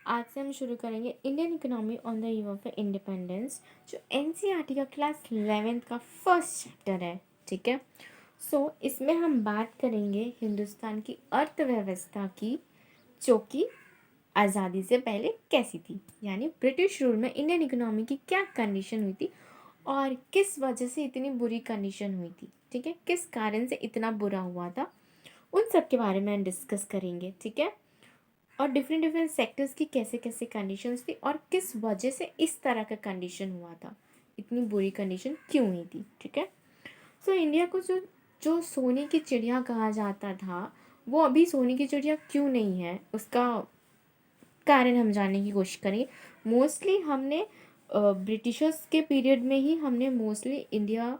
आज से हम शुरू करेंगे Indian economy on the eve of independence, जो एनसीईआरटी का क्लास 11th का फर्स्ट चैप्टर है। ठीक है। इसमें हम बात करेंगे हिंदुस्तान की अर्थव्यवस्था की, जो कि आज़ादी से पहले कैसी थी, यानी ब्रिटिश रूल में इंडियन इकोनॉमी की क्या कंडीशन हुई थी और किस वजह से इतनी बुरी कंडीशन हुई थी। ठीक है, किस कारण से इतना बुरा हुआ था, उन सब के बारे में हम डिस्कस करेंगे। ठीक है, और डिफरेंट डिफरेंट सेक्टर्स की कैसे कैसे कंडीशंस थी और किस वजह से इस तरह का कंडीशन हुआ था, इतनी बुरी कंडीशन क्यों हुई थी। ठीक है। इंडिया को जो जो सोने की चिड़िया कहा जाता था, वो अभी सोने की चिड़िया क्यों नहीं है, उसका कारण हम जानने की कोशिश करेंगे। मोस्टली हमने ब्रिटिशर्स के पीरियड में ही हमने मोस्टली इंडिया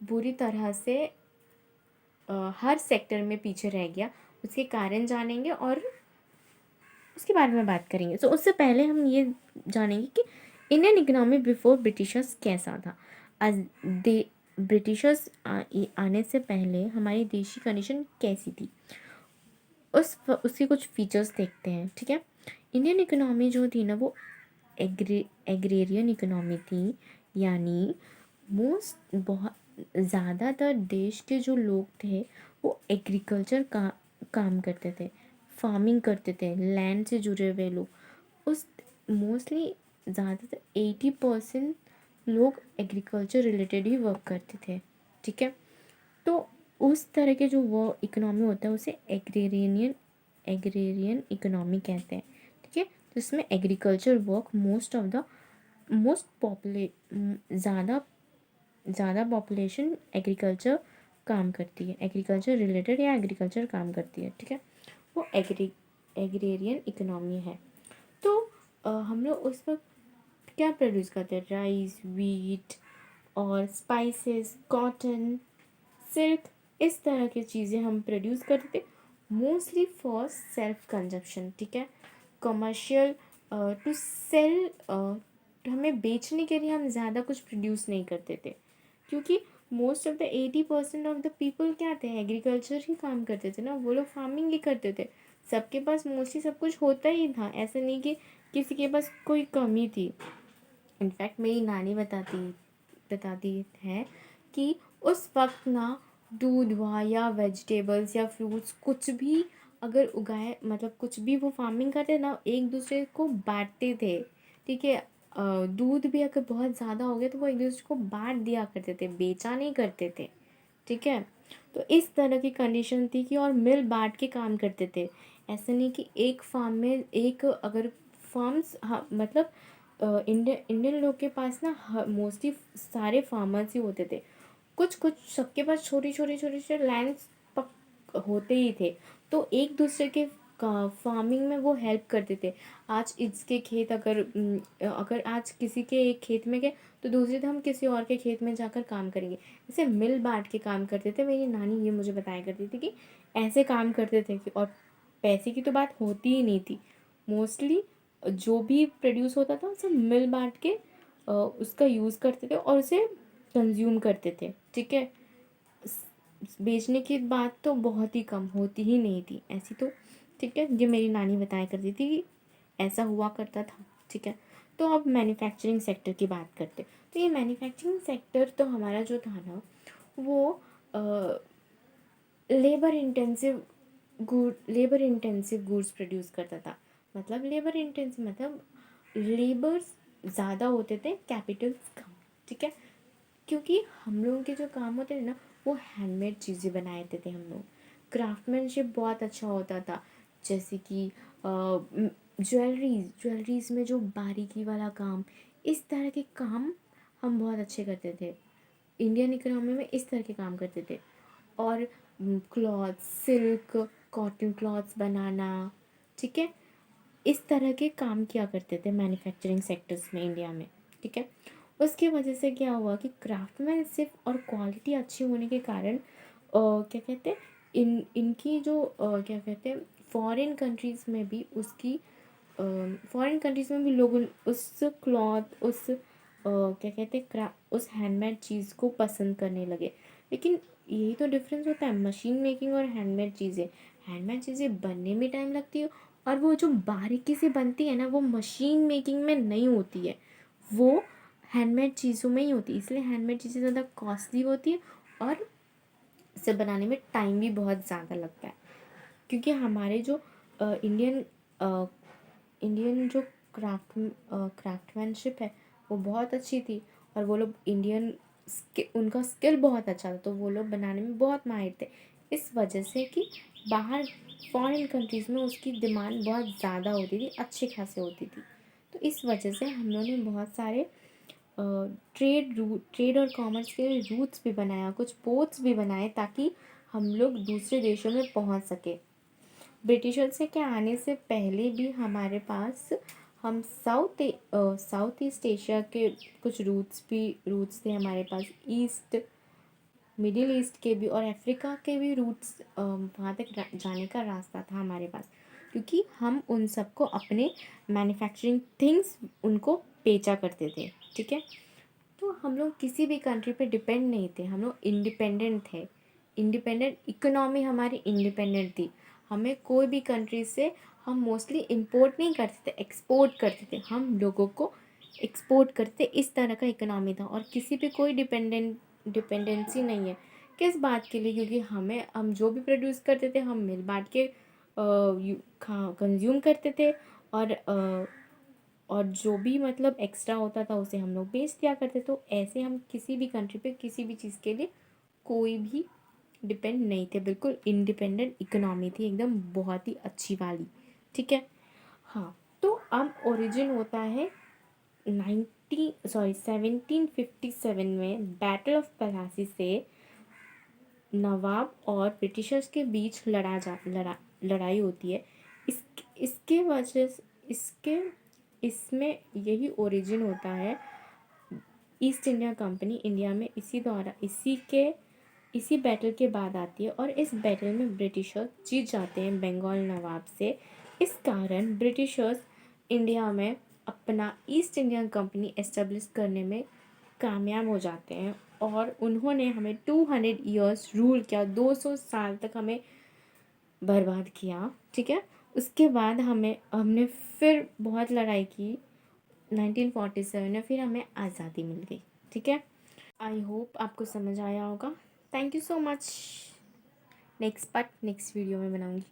बुरी तरह से हर सेक्टर में पीछे रह गया, उसके कारण जानेंगे और उसके बारे में बात करेंगे। उससे पहले हम ये जानेंगे कि इंडियन इकोनॉमी बिफोर ब्रिटिशर्स कैसा था। आज दे ब्रिटिशर्स आने से पहले हमारी देश की कंडीशन कैसी थी, उसके कुछ फीचर्स देखते हैं। ठीक है। इंडियन इकोनॉमी जो थी ना, वो एग्रेरियन इकोनॉमी थी, यानी बहुत ज़्यादातर देश के जो लोग थे वो एग्रीकल्चर का काम करते थे, फार्मिंग करते थे, लैंड से जुड़े हुए लोग। उस मोस्टली ज़्यादातर 80% लोग एग्रीकल्चर रिलेटेड ही वर्क करते थे। ठीक है। तो उस तरह के जो वो इकोनॉमी होता है उसे एग्रेरियन इकोनॉमी कहते हैं। ठीक है। तो इसमें एग्रीकल्चर वर्क मोस्ट पॉपुले ज़्यादा पॉपुलेशन एग्रीकल्चर काम करती है, एग्रीकल्चर रिलेटेड या एग्रीकल्चर काम करती है। ठीक है। वो एग्रेरियन इकोनॉमी है। तो हम लोग उस वक्त क्या प्रोड्यूस करते हैं, राइस, वीट और स्पाइसेस, कॉटन, सिल्क, इस तरह की चीज़ें हम प्रोड्यूस करते थे, मोस्टली फॉर सेल्फ कंजप्शन। ठीक है। कमर्शियल टू सेल, हमें बेचने के लिए हम ज़्यादा कुछ प्रोड्यूस नहीं करते थे, क्योंकि most of the 80% of the people क्या थे, एग्रीकल्चर ही काम करते थे ना, वो लोग फार्मिंग ही करते थे। सबके पास मोस्टली सब कुछ होता ही था, ऐसा नहीं कि किसी के पास कोई कमी थी। इनफैक्ट मेरी नानी बताती है कि उस वक्त ना दूध हुआ या वेजिटेबल्स या फ्रूट्स कुछ भी अगर उगाए, मतलब कुछ भी वो फार्मिंग करते ना, एक दूसरे को बांटते थे। ठीक है। दूध भी अगर बहुत ज़्यादा हो गया तो वो एक दूसरे को बांट दिया करते थे, बेचा नहीं करते थे। ठीक है। तो इस तरह की कंडीशन थी कि, और मिल बांट के काम करते थे। ऐसा नहीं कि एक फार्म में एक अगर फार्म्स, हाँ मतलब इंडियन लोग के पास ना मोस्टली सारे फार्मर्स ही होते थे। कुछ कुछ सबके पास छोटे लैंड्स होते ही थे, तो एक दूसरे के फार्मिंग में वो हेल्प करते थे। आज इसके खेत अगर आज किसी के एक खेत में गए तो दूसरे दिन हम किसी और के खेत में जाकर काम करेंगे, ऐसे मिल बांट के काम करते थे। मेरी नानी ये मुझे बताया करती थी कि ऐसे काम करते थे और पैसे की तो बात होती ही नहीं थी। मोस्टली जो भी प्रोड्यूस होता था उसे मिल बांट के उसका यूज़ करते थे और उसे कंज्यूम करते थे। ठीक है। बेचने की बात तो बहुत ही कम, होती ही नहीं थी ऐसी तो। ठीक है, ये मेरी नानी बताया करती थी कि ऐसा हुआ करता था। ठीक है। तो अब मैन्युफैक्चरिंग सेक्टर की बात करते। तो ये मैन्युफैक्चरिंग सेक्टर तो हमारा जो था ना, वो लेबर इंटेंसिव गुड्स प्रोड्यूस करता था। मतलब लेबर इंटेंसिव मतलब लेबर्स ज़्यादा होते थे, कैपिटल कम। ठीक है। क्योंकि हम लोगों के जो काम होते थे ना, वो हैंडमेड चीज़ें बनाए थे हम लोग। क्राफ्टमैनशिप बहुत अच्छा होता था, जैसे कि ज्वेलरीज में जो बारीकी वाला काम, इस तरह के काम हम बहुत अच्छे करते थे। इंडियन इकोनॉमी में इस तरह के काम करते थे। और क्लॉथ, सिल्क, कॉटन क्लॉथ्स बनाना, ठीक है, इस तरह के काम किया करते थे मैन्युफैक्चरिंग सेक्टर्स में इंडिया में। ठीक है। उसकी वजह से क्या हुआ कि क्राफ्टमैनशिप और क्वालिटी अच्छी होने के कारण क्या कहते हैं, इनकी जो क्या कहते हैं, फॉरेन कंट्रीज़ में भी लोग उस क्लॉथ, उस क्या कहते हैं, उस हैंडमेड चीज़ को पसंद करने लगे। लेकिन यही तो डिफरेंस होता है मशीन मेकिंग और हैंडमेड चीज़ें। हैंडमेड चीज़ें बनने में टाइम लगती है और वो जो बारीकी से बनती है ना, वो मशीन मेकिंग में नहीं होती है, वो हैंडमेड चीज़ों में ही होती है। इसलिए हैंडमेड चीज़ें ज़्यादा कॉस्टली होती है और इसे बनाने में टाइम भी बहुत ज़्यादा लगता है। क्योंकि हमारे जो इंडियन इंडियन जो क्राफ्टमैनशिप है वो बहुत अच्छी थी, और वो लोग उनका स्किल बहुत अच्छा था, तो वो लोग बनाने में बहुत माहिर थे। इस वजह से कि बाहर फॉरेन कंट्रीज़ में उसकी डिमांड बहुत ज़्यादा होती थी, अच्छी खासी होती थी। तो इस वजह से हम लोगों ने बहुत सारे ट्रेड और कॉमर्स के रूट्स भी बनाया, कुछ पोर्ट्स भी बनाए, ताकि हम लोग दूसरे देशों में पहुंच सके। ब्रिटिशर्स के आने से पहले भी हमारे पास हम साउथ ईस्ट एशिया के कुछ रूट्स थे हमारे पास, ईस्ट मिडिल ईस्ट के भी और अफ्रीका के भी रूट्स, वहाँ तक जाने का रास्ता था हमारे पास, क्योंकि हम उन सबको अपने मैन्युफैक्चरिंग थिंग्स उनको बेचा करते थे। ठीक है, तो हम लोग किसी भी कंट्री पे डिपेंड नहीं थे, हम लोग इंडिपेंडेंट थे। इंडिपेंडेंट इकोनॉमी हमारी इंडिपेंडेंट थी। हमें कोई भी कंट्री से हम मोस्टली इंपोर्ट नहीं करते थे, एक्सपोर्ट करते थे, हम लोगों को एक्सपोर्ट करते। इस तरह का इकोनॉमी था, और किसी पे कोई डिपेंडेंसी नहीं है। किस बात के लिए? क्योंकि हम जो भी प्रोड्यूस करते थे हम मिल बांट के कंज्यूम करते थे, और जो भी मतलब एक्स्ट्रा होता था उसे हम लोग बेच दिया करते। तो ऐसे हम किसी भी कंट्री पे किसी भी चीज़ के लिए कोई भी डिपेंड नहीं थे, बिल्कुल इंडिपेंडेंट इकोनॉमी थी एकदम, बहुत ही अच्छी वाली। ठीक है, हाँ। तो अब ओरिजिन होता है 1757 में बैटल ऑफ प्लासी से नवाब और ब्रिटिशर्स के बीच लड़ाई होती है। इस इसके वजह से इसके इसमें यही ओरिजिन होता है। ईस्ट इंडिया कंपनी इंडिया में इसी बैटल के बाद आती है, और इस बैटल में ब्रिटिशर्स जीत जाते हैं बंगाल नवाब से। इस कारण ब्रिटिशर्स इंडिया में अपना ईस्ट इंडियन कंपनी एस्टेब्लिश करने में कामयाब हो जाते हैं, और उन्होंने हमें 200 ईयर्स रूल किया, 200 साल तक हमें बर्बाद किया। ठीक है, उसके बाद हमने फिर बहुत लड़ाई की, 1947 में फिर हमें आज़ादी मिल गई। ठीक है, आई होप आपको समझ आया होगा। Thank you so much. Next part next video में बनाऊंगी।